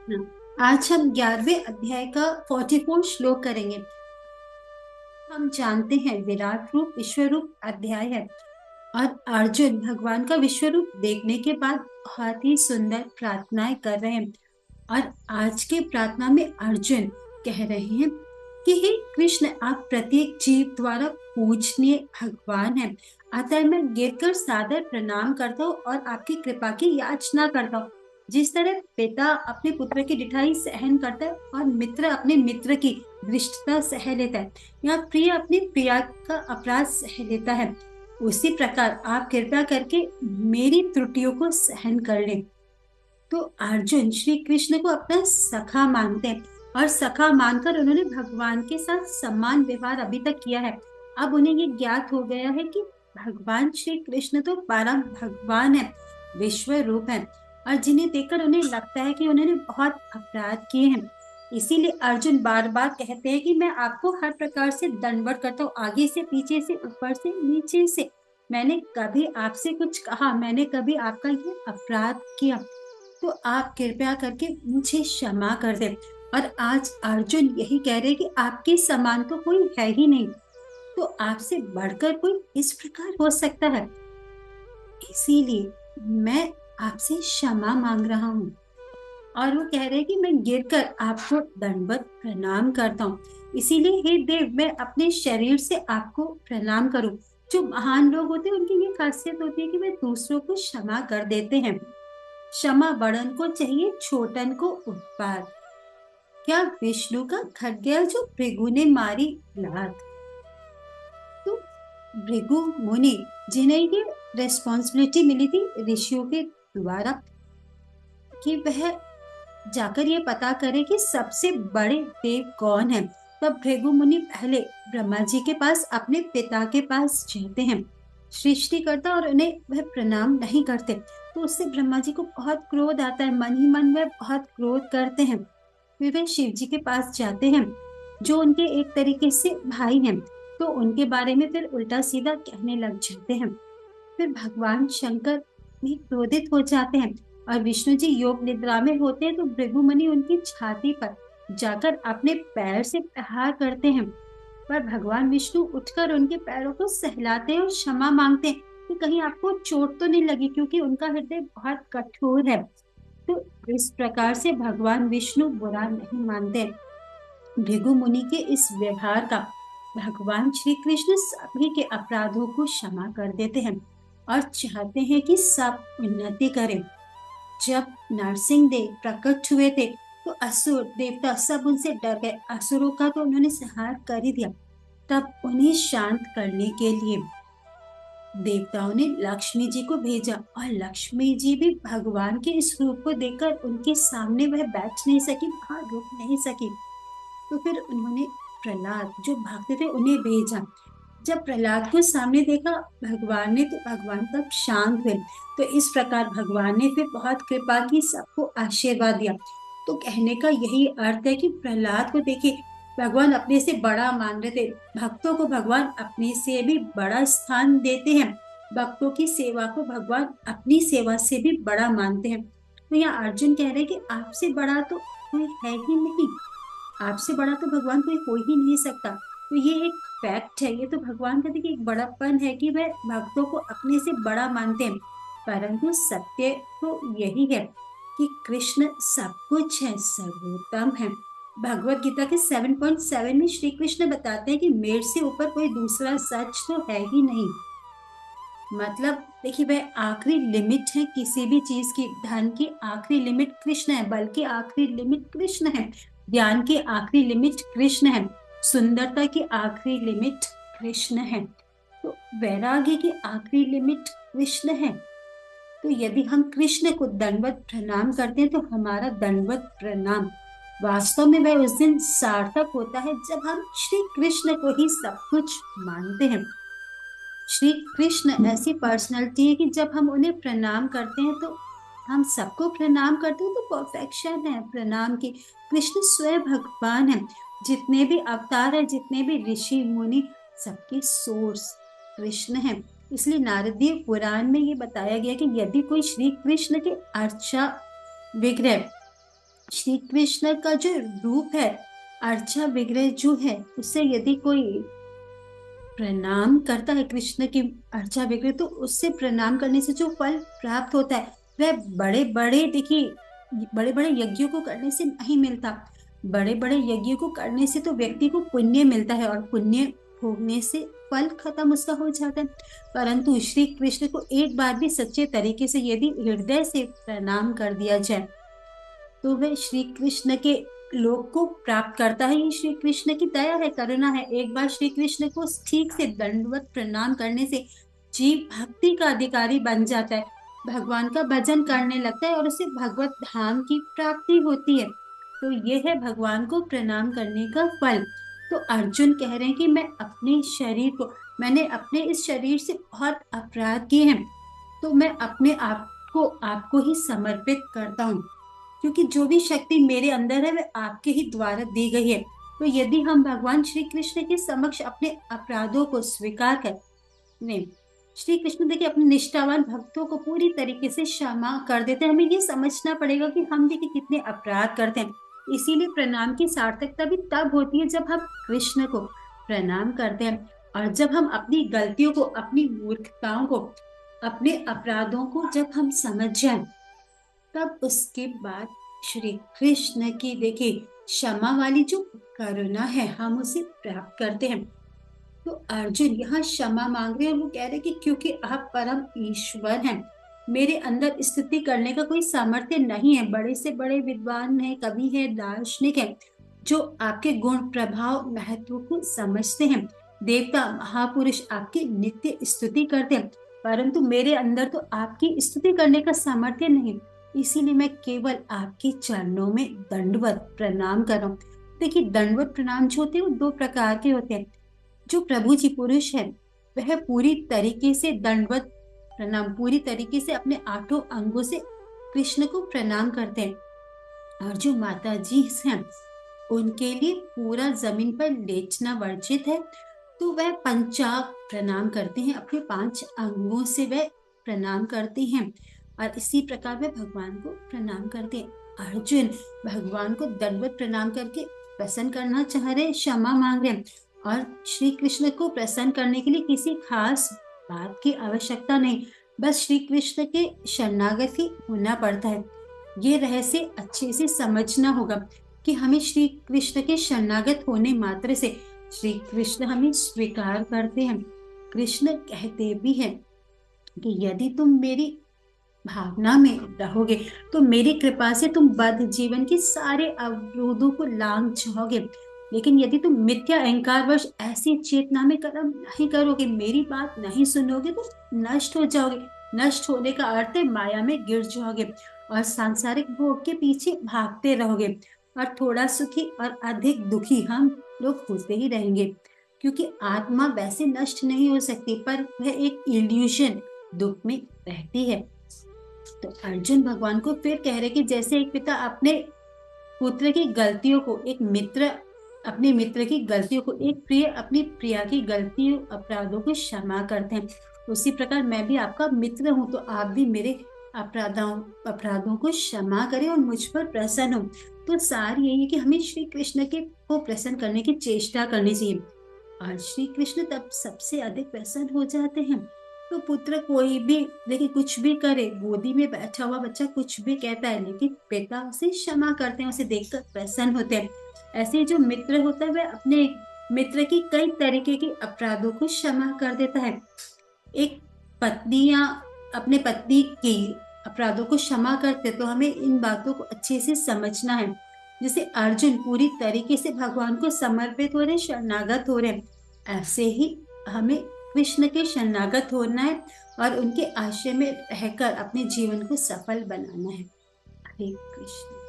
आज हम 11वें अध्याय का 44 श्लोक करेंगे। हम जानते हैं विराट रूप विश्व रूप अध्याय है और अर्जुन भगवान का विश्व रूप देखने के बाद बहुत ही सुंदर प्रार्थनाएं कर रहे हैं। और आज के प्रार्थना में अर्जुन कह रहे हैं कि हे कृष्ण, आप प्रत्येक जीव द्वारा पूजनीय भगवान हैं। अतः मैं गिरकर सादर प्रणाम करता हूँ और आपकी कृपा की याचना करता हूँ। जिस तरह पिता अपने पुत्र की डिठाई सहन करता है और मित्र अपने मित्र की दृष्टता सह लेता है, या प्रिय अपनी प्रिया का अपराध सह लेता है, उसी प्रकार आप कृपया करके मेरी त्रुटियों को सहन कर लें। तो अर्जुन श्री कृष्ण को अपना सखा मानते हैं और सखा मानकर उन्होंने भगवान के साथ समान व्यवहार अभी तक किया है। अब उन्हें ये ज्ञात हो गया है कि भगवान श्री कृष्ण तो परम भगवान है, विश्व रूप है, और जिन्हें देखकर उन्हें लगता है कि उन्होंने बहुत अपराध किए हैं। इसीलिए अर्जुन बार बार कहते हैं कि मैं आपको हर प्रकार से दंडवत करता हूँ, आगे से, पीछे से, ऊपर से, नीचे से। मैंने कभी आपसे कुछ कहा, मैंने कभी आपका ये अपराध किया, तो आप कृपया करके मुझे क्षमा कर दे। और आज अर्जुन यही कह रहे कि आपके समान तो कोई है ही नहीं, तो आपसे बढ़कर कोई इस प्रकार हो सकता है। इसीलिए मैं आपसे क्षमा मांग रहा हूँ। और वो कह रहे हैं कि मैं गिरकर आपको दंडवत प्रणाम करता हूँ। इसीलिए हे देव, मैं अपने शरीर से आपको प्रणाम करूं। जो महान लोग होते हैं उनकी ये खासियत होती है कि वे दूसरों को क्षमा कर देते हैं। क्षमा बड़न को चाहिए, छोटन को उपकार। क्या विष्णु का खड्ग जो भृगु ने मारी लात। तो भृगु मुनि, जिन्हें ये रेस्पॉन्सिबिलिटी मिली थी ऋषियों के द्वारा कि वह जाकर ये पता करे कि सबसे बड़े देव कौन है, तब भृगु मुनि पहले ब्रह्मा जी के पास, अपने पिता के पास जाते हैं सृष्टि करता, और उन्हें वह प्रणाम नहीं करते। तो उससे ब्रह्मा जी को बहुत क्रोध आता है, मन ही मन वह बहुत क्रोध करते हैं। फिर वे शिव जी के पास जाते हैं, जो उनके एक तरीके से भाई हैं, तो उनके बारे में फिर उल्टा सीधा कहने लग जाते हैं। फिर भगवान शंकर भी क्रोधित हो जाते हैं और विष्णु जी योग निद्रा में होते हैं, तो भृगुमुनि उनकी छाती पर जाकर अपने पैर से प्रहार करते हैं। पर भगवान विष्णु उठकर उनके पैरों को सहलाते हैं और क्षमा मांगते हैं कि कहीं आपको चोट तो नहीं लगी, क्योंकि उनका हृदय बहुत कठोर है। तो इस प्रकार से भगवान विष्णु बुरा नहीं मानते। भृगु मुनि के इस व्यवहार का भगवान श्री कृष्ण सभी के अपराधों को क्षमा कर देते हैं और चाहते हैं कि सब उन्नति करें। जब नरसिंह देव प्रकट हुए थे, तो असुर देवता सब उनसे डर गए। असुरों का तो उन्होंने संहार कर ही दिया। तब उन्हें शांत करने के लिए देवताओं ने लक्ष्मी जी को भेजा, और लक्ष्मी जी भी भगवान के इस रूप को देखकर उनके सामने वह बैठ नहीं सकी, वहां रुक नहीं सकी। तो फिर उन्होंने प्रहलाद, जो भक्त थे, उन्हें भेजा। जब प्रहलाद को सामने देखा भगवान ने, तो भगवान तब शांत हुए। तो इस प्रकार भगवान ने फिर बहुत कृपा की, सबको आशीर्वाद दिया। तो कहने का यही अर्थ है कि प्रहलाद को देखिए, भगवान अपने से बड़ा मान रहे थे। भक्तों को भगवान अपने से भी बड़ा स्थान देते हैं। भक्तों की सेवा को भगवान अपनी सेवा से भी बड़ा मानते हैं। तो यहाँ अर्जुन कह रहे हैं कि आपसे बड़ा तो कोई है ही नहीं, आपसे बड़ा तो भगवान कोई हो ही नहीं सकता। तो ये एक फैक्ट है, ये तो भगवान का देखिए एक बड़ापन है कि वह भक्तों को अपने से बड़ा मानते हैं। परंतु सत्य तो यही है कि कृष्ण सब कुछ है, सर्वोत्तम है। भगवत गीता के 7.7 में श्री कृष्ण बताते हैं कि मेरे से ऊपर कोई दूसरा सच तो है ही नहीं। मतलब देखिए, वह आखिरी लिमिट है किसी भी चीज की। धन की आखिरी लिमिट कृष्ण है, बल की आखिरी लिमिट कृष्ण है, ज्ञान की आखिरी लिमिट कृष्ण है, सुंदरता की आखिरी लिमिट कृष्ण है, तो वैराग्य की आखिरी लिमिट कृष्ण है। तो यदि हम कृष्ण को दंडवत प्रणाम करते हैं, तो हमारा दंडवत प्रणाम वास्तव में वह उस दिन सार्थक होता है जब हम श्री कृष्ण को ही सब कुछ मानते हैं। श्री कृष्ण ऐसी पर्सनैलिटी है कि जब हम उन्हें प्रणाम करते हैं, तो हम सबको प्रणाम करते हैं, तो परफेक्शन है प्रणाम की। कृष्ण स्वयं भगवान है। जितने भी अवतार है, जितने भी ऋषि मुनि, सबके सोर्स कृष्ण है। इसलिए नारदीय पुराण में ये बताया गया कि यदि कोई श्री कृष्ण के अर्चा विग्रह श्री कृष्ण का जो रूप है, अर्चा विग्रह जो है, उससे यदि कोई प्रणाम करता है कृष्ण की अर्चा विग्रह, तो उससे प्रणाम करने से जो फल प्राप्त होता है वह बड़े बड़े, देखिए, बड़े बड़े यज्ञों को करने से नहीं मिलता। बड़े बड़े यज्ञों को करने से तो व्यक्ति को पुण्य मिलता है, और पुण्य भोगने से फल खत्म उसका हो जाता है। परंतु श्री कृष्ण को एक बार भी सच्चे तरीके से यदि हृदय से प्रणाम कर दिया जाए, तो वह श्री कृष्ण के लोक को प्राप्त करता है। ये श्री कृष्ण की दया है, करुणा है। एक बार श्री कृष्ण को ठीक से दंडवत प्रणाम करने से जीव भक्ति का अधिकारी बन जाता है, भगवान का भजन करने लगता है, और उसे भगवत धाम की प्राप्ति होती है। तो ये है भगवान को प्रणाम करने का फल। तो अर्जुन कह रहे हैं कि मैंने अपने इस शरीर से बहुत अपराध किए हैं, तो मैं अपने आप को आपको ही समर्पित करता हूँ, क्योंकि जो भी शक्ति मेरे अंदर है वह आपके ही द्वारा दी गई है। तो यदि हम भगवान श्री कृष्ण के समक्ष अपने अपराधों को स्वीकार कर नहीं, श्री कृष्ण देखिए अपने निष्ठावान भक्तों को पूरी तरीके से क्षमा कर देते हैं। हमें ये समझना पड़ेगा कि हम देखिए कितने अपराध करते हैं। इसीलिए प्रणाम की सार्थकता भी तब होती है जब हम कृष्ण को प्रणाम करते हैं, और जब हम अपनी गलतियों को, अपनी मूर्खताओं को, अपने अपराधों को जब हम समझ जाएं, तब उसके बाद श्री कृष्ण की देखिए क्षमा वाली जो करुणा है, हम उसे प्राप्त करते हैं। तो अर्जुन यहाँ क्षमा मांग रहे हैं, और वो कह रहे हैं कि क्योंकि आप परम ईश्वर हैं, मेरे अंदर स्तुति करने का कोई सामर्थ्य नहीं है। बड़े से बड़े विद्वान है, कवि है, दार्शनिक है, जो आपके गुण, प्रभाव, महत्व को समझते हैं। देवता, महापुरुष आपकी नित्य स्तुति करते हैं, परंतु मेरे अंदर तो आपकी स्तुति करने का सामर्थ्य नहीं। इसीलिए मैं केवल आपके चरणों में दंडवत प्रणाम कर रहा हूँ। देखिए, दंडवत प्रणाम जो होते हैं वो दो प्रकार के होते हैं। जो प्रभु जी पुरुष है, वह पूरी तरीके से दंडवत प्रणाम, पूरी तरीके से अपने आठों अंगों से कृष्ण को प्रणाम करते हैं। और जो माता जी हैं, उनके लिए पूरा जमीन पर लेटना वर्जित है, तो वह पंचांग प्रणाम करते हैं, अपने 5 अंगों से वह प्रणाम करते हैं, और इसी प्रकार वह भगवान को प्रणाम करते हैं। अर्जुन भगवान को दंडवत प्रणाम करके प्रसन्न करना चाह रहे, क्षमा मांग रहे हैं, और श्री कृष्ण को प्रसन्न करने के लिए किसी खास बात की आवश्यकता नहीं, बस श्री कृष्ण के शरणागत ही होना पड़ता है। ये रहस्य अच्छे से समझना होगा कि हमें श्री कृष्ण के शरणागत होने मात्र से श्री कृष्ण हमें स्वीकार करते हैं। कृष्ण कहते भी हैं कि यदि तुम मेरी भावना में रहोगे, तो मेरी कृपा से तुम बद्ध जीवन के सारे अवरोधों को लांघ जाओगे। लेकिन यदि तुम मिथ्या अहंकारवश ऐसी चेतना में कर्म नहीं करोगे, मेरी बात नहीं सुनोगे, तो नष्ट हो जाओगे। नष्ट होने का अर्थ है माया में गिर जाओगे, और सांसारिक भोग के पीछे भागते रहोगे, और थोड़ा सुखी और अधिक दुखी हम लोग होते ही रहेंगे। क्योंकि आत्मा वैसे नष्ट नहीं हो सकती, पर वह एक इल्यूशन, दुख में रहती है। तो अर्जुन भगवान को फिर कह रहे कि जैसे एक पिता अपने पुत्र की गलतियों को, एक मित्र अपने मित्र की गलतियों को, एक प्रिय अपनी प्रिया की गलतियों, अपराधों को क्षमा करते हैं, उसी प्रकार मैं भी आपका मित्र हूं, तो आप भी मेरे अपराधों को क्षमा करें और मुझ पर प्रसन्न हो। तो सार यही है कि हमें श्री कृष्ण के को प्रसन्न करने की चेष्टा करनी चाहिए, और श्री कृष्ण तब सबसे अधिक प्रसन्न हो जाते हैं। तो पुत्र कोई भी देखिए कुछ भी करे, गोदी में बैठा हुआ बच्चा कुछ भी कहता है, लेकिन पिता उसे क्षमा करते हैं, उसे देखकर प्रसन्न होते हैं। ऐसे जो मित्र होता है वह अपने मित्र की कई तरीके के अपराधों को क्षमा कर देता है। एक पत्नी या अपने पत्नी की अपराधों को क्षमा करते, तो हमें इन बातों को अच्छे से समझना है। जैसे अर्जुन पूरी तरीके से भगवान को समर्पित हो रहे, शरणागत हो रहे, ऐसे ही हमें कृष्ण के शरणागत होना है, और उनके आश्रय में रहकर अपने जीवन को सफल बनाना है। हरे कृष्ण।